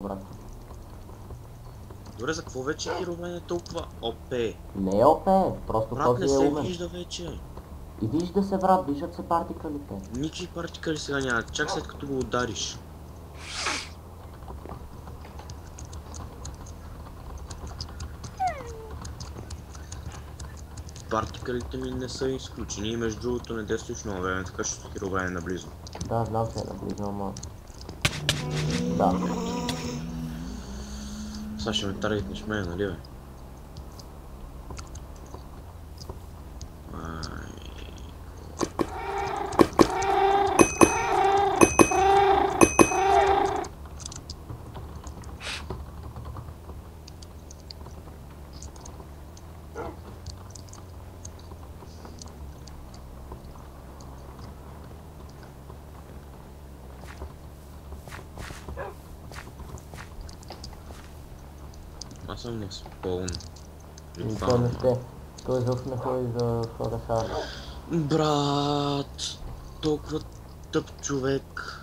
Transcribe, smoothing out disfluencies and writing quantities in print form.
брат. Добре, за какво вече Хероблайн е толкова ОП? Не е ОП, просто Брат, този не е се умен. вижда вече. И вижда се, брат, виждат се партикълите. Никакви партикали сега няма, чак след като го удариш. Партикалите ми не са изключени и между другото не действаш много време, така че Хероблайн е наблизо. Да, знам, че е наблизо, ама... Да. Сега ще ме таргетнеш мене, нали бе? Аз съм на спълн. И той не ще. Той изобщо не ходи за Форесар. Брат, толкова тъп човек.